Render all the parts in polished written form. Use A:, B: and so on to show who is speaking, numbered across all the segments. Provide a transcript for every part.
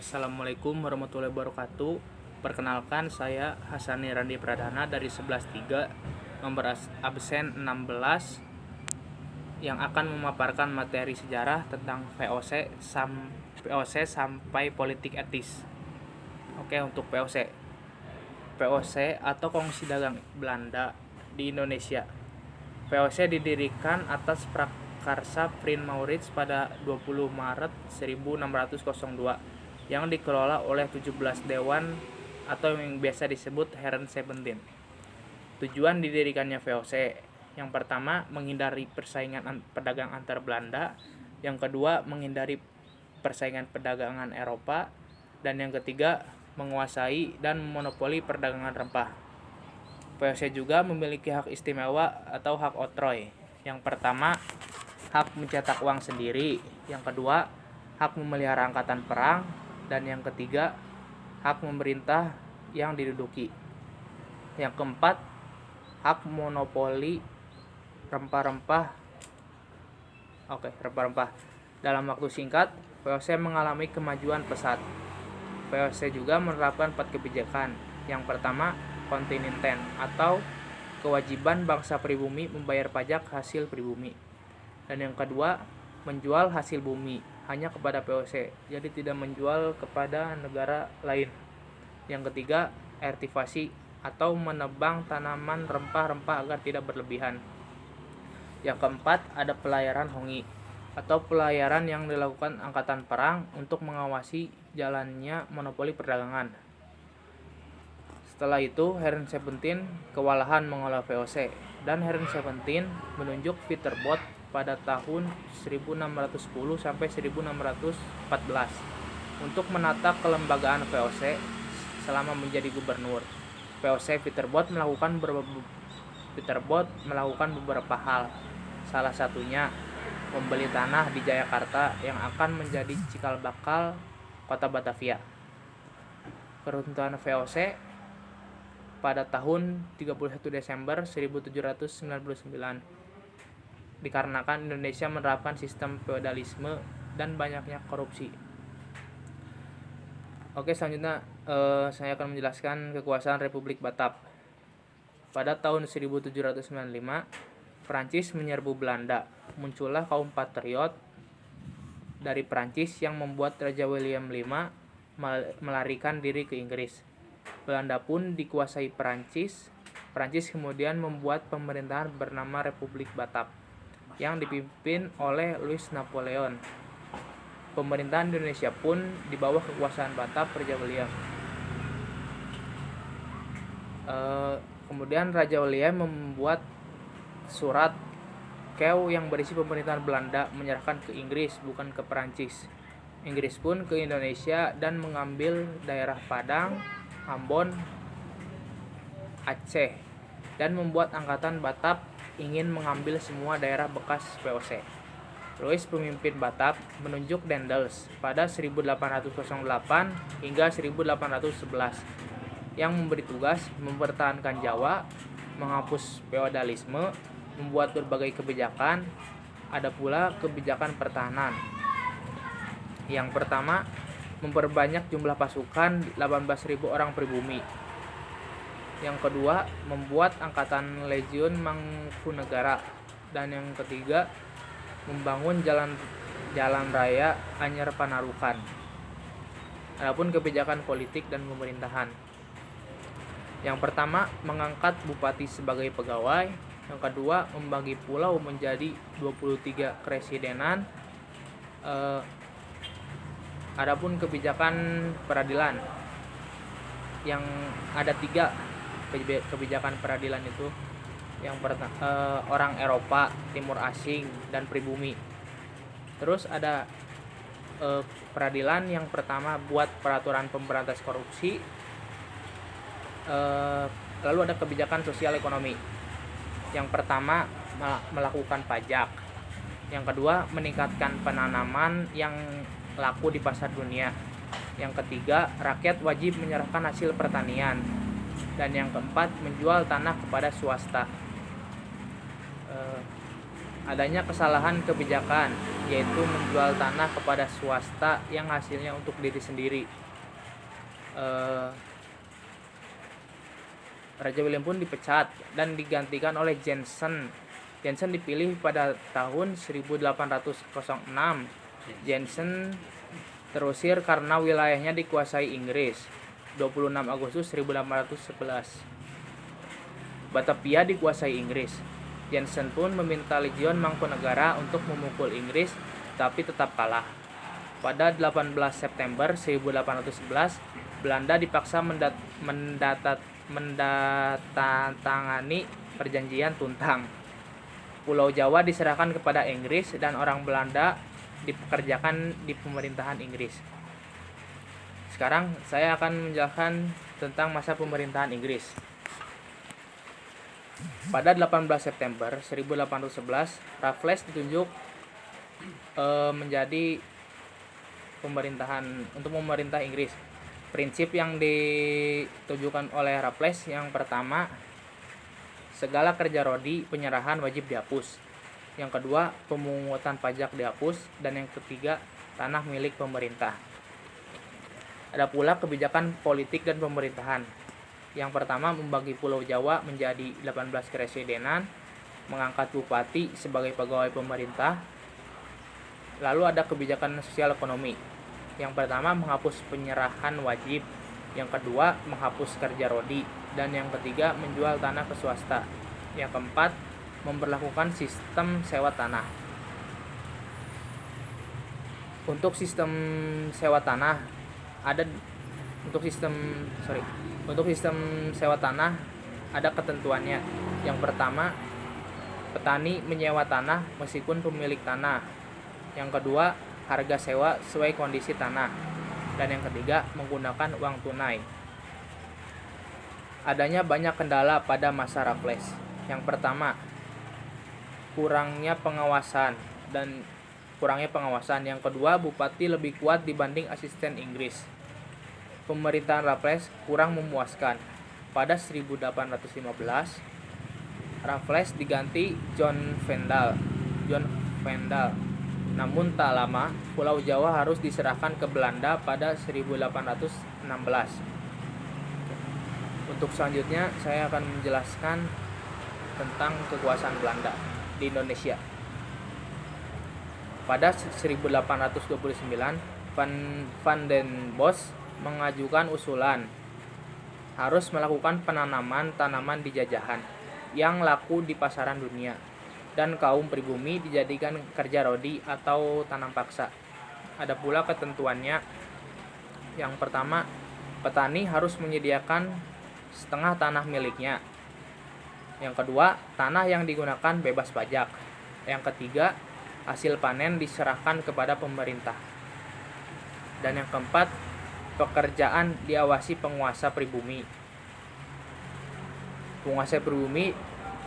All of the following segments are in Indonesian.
A: Assalamualaikum warahmatullahi wabarakatuh. Perkenalkan, saya Hasani Randi Pradana dari 11.3 nomor absen 16 yang akan memaparkan materi sejarah tentang VOC sampai politik etis. Oke, untuk VOC atau Kongsi Dagang Belanda di Indonesia. VOC didirikan atas prakarsa Prins Maurits pada 20 Maret 1602 yang dikelola oleh 17 dewan atau yang biasa disebut Heren 17. Tujuan didirikannya VOC: yang pertama, menghindari persaingan pedagang antar Belanda; yang kedua, menghindari persaingan perdagangan Eropa; dan yang ketiga, menguasai dan memonopoli perdagangan rempah. VOC juga memiliki hak istimewa atau hak oktroy. Yang pertama, hak mencetak uang sendiri; yang kedua, hak memelihara angkatan perang; dan yang ketiga, hak memerintah yang diduduki. Yang keempat, hak monopoli rempah-rempah. Dalam waktu singkat, VOC mengalami kemajuan pesat. VOC juga menerapkan 4 kebijakan. Yang pertama, kontinenten atau kewajiban bangsa pribumi membayar pajak hasil pribumi. Dan yang kedua, menjual hasil bumi hanya kepada VOC, jadi tidak menjual kepada negara lain. Yang ketiga, ertivasi atau menebang tanaman rempah-rempah agar tidak berlebihan. Yang keempat, ada pelayaran hongi atau pelayaran yang dilakukan angkatan perang untuk mengawasi jalannya monopoli perdagangan. Setelah itu, Heren 17 kewalahan mengolah VOC, dan Heren 17 menunjuk Pieter-Both pada tahun 1610 sampai 1614 untuk menata kelembagaan VOC selama menjadi gubernur. Pieter-Both melakukan beberapa hal. Salah satunya membeli tanah di Jayakarta yang akan menjadi cikal bakal kota Batavia. Keruntuhan VOC pada tahun 31 Desember 1799 dikarenakan Indonesia menerapkan sistem feodalisme dan banyaknya korupsi. Oke, selanjutnya saya akan menjelaskan kekuasaan Republik Batab. Pada tahun 1795, Prancis menyerbu Belanda. Muncullah kaum patriot dari Prancis yang membuat Raja William V melarikan diri ke Inggris. Belanda pun dikuasai Prancis. Prancis kemudian membuat pemerintahan bernama Republik Batab yang dipimpin oleh Louis Napoleon. Pemerintahan Indonesia pun di bawah kekuasaan Batab Raja William. Kemudian Raja William membuat surat Kew yang berisi pemerintahan Belanda menyerahkan ke Inggris, bukan ke Prancis. Inggris pun ke Indonesia dan mengambil daerah Padang, Ambon, Aceh, dan membuat angkatan Batab ingin mengambil semua daerah bekas VOC. Louis, pemimpin Batab, menunjuk Daendels pada 1808 hingga 1811 yang memberi tugas mempertahankan Jawa, menghapus feodalisme, membuat berbagai kebijakan. Ada pula kebijakan pertahanan. Yang pertama, memperbanyak jumlah pasukan 18.000 orang pribumi. Yang kedua, membuat angkatan Legiun Mangkunegara. Dan yang ketiga, membangun jalan raya Anyar Panarukan. Adapun kebijakan politik dan pemerintahan. Yang pertama, mengangkat bupati sebagai pegawai. Yang kedua, membagi pulau menjadi 23 keresidenan. Adapun kebijakan peradilan, yang ada 3 kebijakan peradilan itu. Yang pertama, orang Eropa, Timur Asing, dan pribumi. Terus ada peradilan yang pertama buat peraturan pemberantas korupsi. Lalu ada kebijakan sosial ekonomi. Yang pertama, melakukan pajak. Yang kedua, meningkatkan penanaman yang laku di pasar dunia. Yang ketiga, rakyat wajib menyerahkan hasil pertanian. Dan yang keempat, menjual tanah kepada swasta. Adanya kesalahan kebijakan, yaitu menjual tanah kepada swasta yang hasilnya untuk diri sendiri. Raja William pun dipecat dan digantikan oleh Jensen. Jensen dipilih pada tahun 1806. Jensen terusir karena wilayahnya dikuasai Inggris. 26 Agustus 1811. Batavia dikuasai Inggris. Jensen pun meminta Legion Mangkunegara untuk memukul Inggris, tapi tetap kalah. Pada 18 September 1811, Belanda dipaksa mendatangani perjanjian Tuntang. Pulau Jawa diserahkan kepada Inggris dan orang Belanda dipekerjakan di pemerintahan Inggris. Sekarang saya akan menjelaskan tentang masa pemerintahan Inggris. Pada 18 September 1811, Raffles ditunjuk menjadi memerintah Inggris. Prinsip yang ditujukan oleh Raffles yang pertama, segala kerja rodi penyerahan wajib dihapus. Yang kedua, pemungutan pajak dihapus. Dan yang ketiga, tanah milik pemerintah. Ada pula kebijakan politik dan pemerintahan. Yang pertama, membagi Pulau Jawa menjadi 18 keresidenan, mengangkat bupati sebagai pegawai pemerintah. Lalu ada kebijakan sosial ekonomi. Yang pertama, menghapus penyerahan wajib. Yang kedua, menghapus kerja rodi. Dan yang ketiga, menjual tanah ke swasta. Yang keempat, memberlakukan sistem sewa tanah. Untuk sistem sewa tanah Untuk sistem sewa tanah ada ketentuannya. Yang pertama, petani menyewa tanah meskipun pemilik tanah. Yang kedua, harga sewa sesuai kondisi tanah. Dan yang ketiga, menggunakan uang tunai. Adanya banyak kendala pada masa Raffles. Yang pertama, kurangnya pengawasan. Yang kedua, bupati lebih kuat dibanding asisten Inggris. Pemerintahan Raffles kurang memuaskan. Pada 1815, Raffles diganti John Vendal. Namun tak lama, Pulau Jawa harus diserahkan ke Belanda pada 1816. Untuk selanjutnya, saya akan menjelaskan tentang kekuasaan Belanda di Indonesia. Pada 1829, Van den Bosch mengajukan usulan harus melakukan penanaman tanaman di jajahan yang laku di pasaran dunia, dan kaum pribumi dijadikan kerja rodi atau tanam paksa. Ada pula ketentuannya. Yang pertama, petani harus menyediakan setengah tanah miliknya. Yang kedua, tanah yang digunakan bebas pajak. Yang ketiga, hasil panen diserahkan kepada pemerintah. Dan yang keempat, pekerjaan diawasi penguasa pribumi. Penguasa pribumi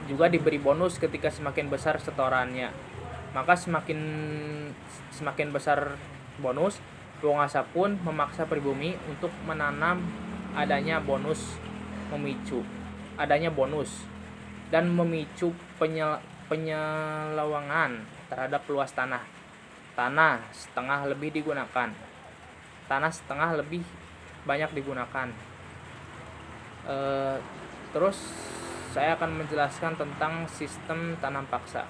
A: juga diberi bonus ketika semakin besar setorannya. Maka semakin besar bonus, penguasa pun memaksa pribumi untuk menanam dan memicu penyelewangan terhadap luas tanah. Tanah setengah lebih banyak digunakan. Terus saya akan menjelaskan tentang sistem tanam paksa.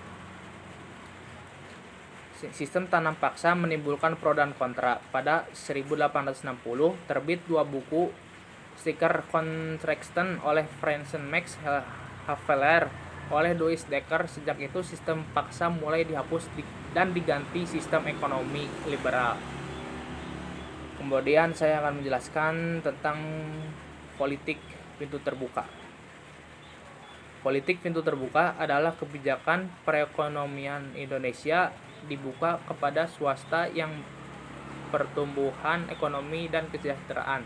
A: Sistem tanam paksa menimbulkan pro dan kontra. Pada 1860 terbit 2 buku Sticker Contraction oleh Franz Max Havelaar oleh Louis Dekker. Sejak itu sistem paksa mulai dihapus dan diganti sistem ekonomi liberal. Kemudian saya akan menjelaskan tentang politik pintu terbuka. Politik pintu terbuka adalah kebijakan perekonomian Indonesia dibuka kepada swasta yang pertumbuhan ekonomi dan kesejahteraan.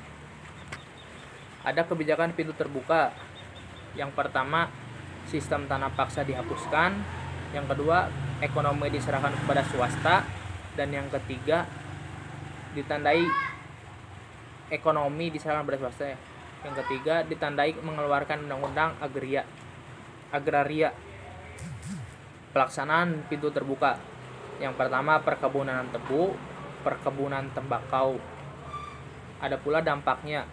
A: Ada kebijakan pintu terbuka. Yang pertama, sistem tanam paksa dihapuskan. Yang kedua, ekonomi diserahkan kepada swasta. Dan yang ketiga, ditandai ekonomi diserahkan kepada swasta. Yang ketiga, ditandai mengeluarkan undang-undang agraria. Pelaksanaan pintu terbuka. Yang pertama, perkebunan tebu, perkebunan tembakau. Ada pula dampaknya,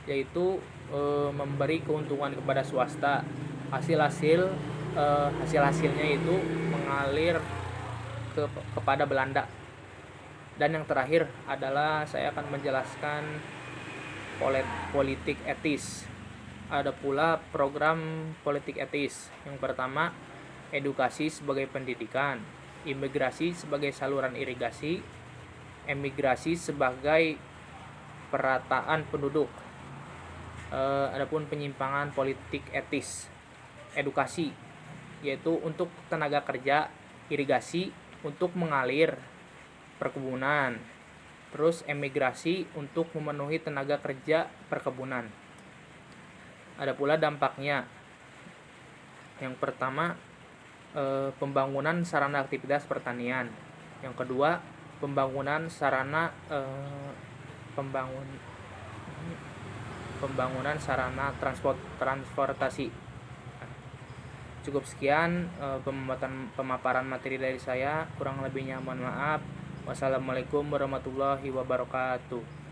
A: yaitu memberi keuntungan kepada swasta. Hasil-hasilnya itu mengalir kepada Belanda. Dan yang terakhir adalah saya akan menjelaskan politik etis. Ada pula program politik etis. Yang pertama, edukasi sebagai pendidikan, imigrasi sebagai saluran irigasi, emigrasi sebagai perataan penduduk. Adapun penyimpangan politik etis. Edukasi, yaitu untuk tenaga kerja, irigasi untuk mengalir perkebunan. Terus emigrasi untuk memenuhi tenaga kerja perkebunan. Ada pula dampaknya. Yang pertama, pembangunan sarana aktivitas pertanian. Yang kedua, pembangunan sarana transportasi. Cukup sekian pemaparan materi dari saya. Kurang lebihnya mohon maaf. Wassalamualaikum warahmatullahi wabarakatuh.